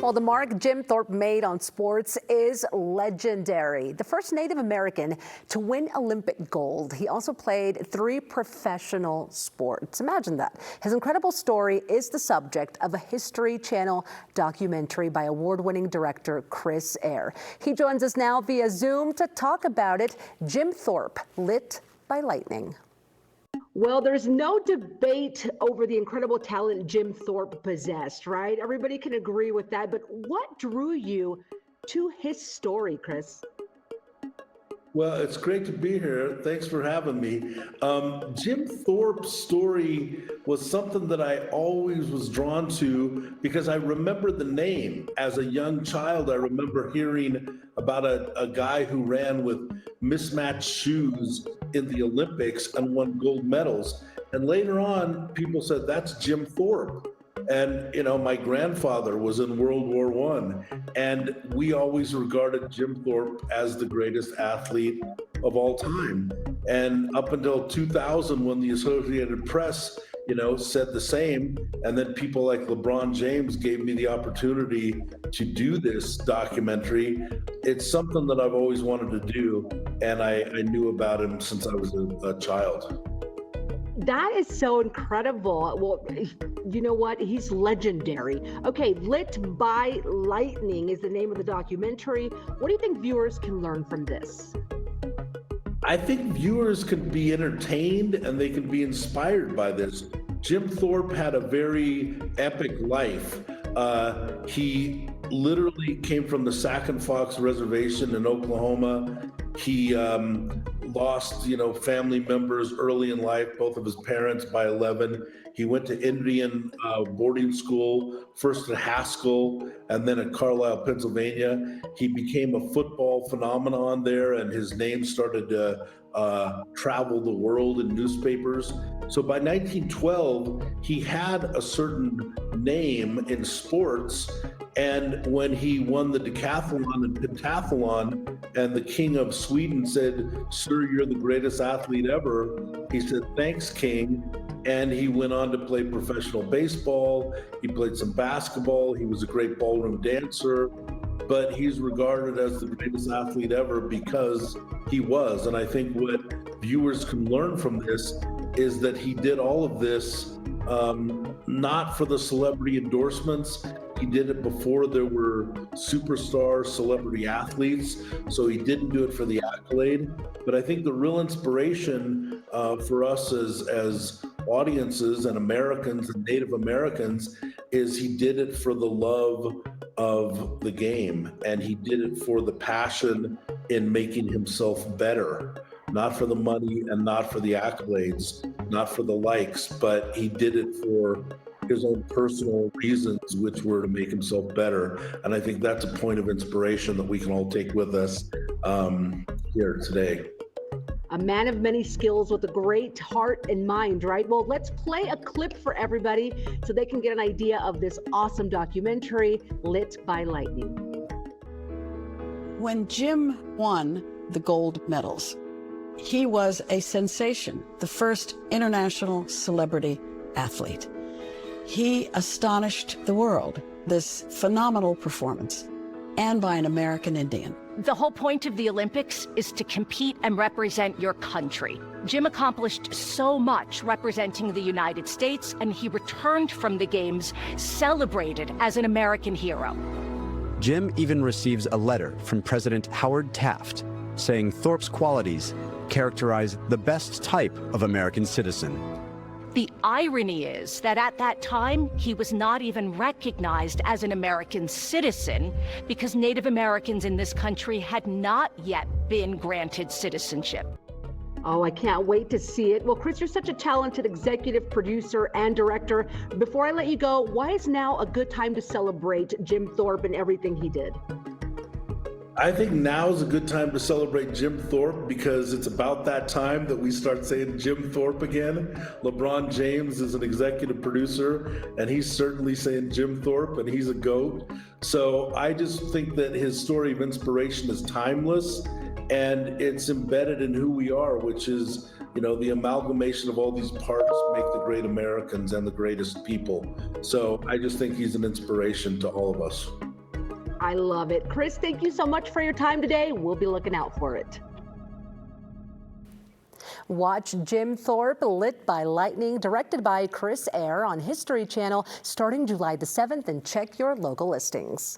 Well, the mark Jim Thorpe made on sports is legendary. The first Native American to win Olympic gold. He also played 3 professional sports. Imagine that. His incredible story is the subject of a History Channel documentary by award-winning director Chris Eyre. He joins us now via Zoom to talk about it. Jim Thorpe, lit by lightning. Well, there's no debate over the incredible talent Jim Thorpe possessed, right? Everybody can agree with that. But what drew you to his story, Chris? Well, it's great to be here. Thanks for having me. Jim Thorpe's story was something that I always was drawn to because I remember the name. As a young child, I remember hearing about a guy who ran with mismatched shoes in the Olympics and won gold medals. And later on, people said, that's Jim Thorpe. And, you know, my grandfather was in World War I, and we always regarded Jim Thorpe as the greatest athlete of all time. And up until 2000, when the Associated Press, you know, said the same, and then people like LeBron James gave me the opportunity to do this documentary, it's something that I've always wanted to do, and I knew about him since I was a child. That is so incredible. Well, you know what? He's legendary. Okay, Lit by Lightning is the name of the documentary. What do you think viewers can learn from this? I think viewers can be entertained and they can be inspired by this. Jim Thorpe had a very epic life. He literally came from the Sac and Fox Reservation in Oklahoma. He lost, you know, family members early in life, both of his parents by 11. He went to Indian boarding school, first at Haskell and then at Carlisle, Pennsylvania. He became a football phenomenon there, and his name started to travel the world in newspapers. So by 1912, he had a certain name in sports. And when he won the decathlon and pentathlon, and the King of Sweden said, "Sir, you're the greatest athlete ever," he said, "Thanks, King." And he went on to play professional baseball. He played some basketball. He was a great ballroom dancer, but he's regarded as the greatest athlete ever because he was. And I think what viewers can learn from this is that he did all of this not for the celebrity endorsements. He did it before there were superstar celebrity athletes, so he didn't do it for the accolade. But I think the real inspiration for us as audiences and Americans and Native Americans is he did it for the love of the game, and he did it for the passion in making himself better. Not for the money and not for the accolades, not for the likes, but he did it for his own personal reasons, which were to make himself better. And I think that's a point of inspiration that we can all take with us here today. A man of many skills with a great heart and mind, right? Well, let's play a clip for everybody so they can get an idea of this awesome documentary, Lit by Lightning. When Jim won the gold medals, he was a sensation, the first international celebrity athlete. He astonished the world, this phenomenal performance, and by an American Indian. The whole point of the Olympics is to compete and represent your country. Jim accomplished so much representing the United States, and he returned from the Games celebrated as an American hero. Jim even receives a letter from President Howard Taft saying Thorpe's qualities characterize the best type of American citizen. The irony is that at that time, he was not even recognized as an American citizen because Native Americans in this country had not yet been granted citizenship. Oh, I can't wait to see it. Well, Chris, you're such a talented executive producer and director. Before I let you go, why is now a good time to celebrate Jim Thorpe and everything he did? I think now is a good time to celebrate Jim Thorpe because it's about that time that we start saying Jim Thorpe again. LeBron James is an executive producer, and he's certainly saying Jim Thorpe, and he's a GOAT. So I just think that his story of inspiration is timeless, and it's embedded in who we are, which is, you know, the amalgamation of all these parts make the great Americans and the greatest people. So I just think he's an inspiration to all of us. I love it. Chris, thank you so much for your time today. We'll be looking out for it. Watch Jim Thorpe, Lit by Lightning, directed by Eyre on History Channel, starting July the 7th, and check your local listings.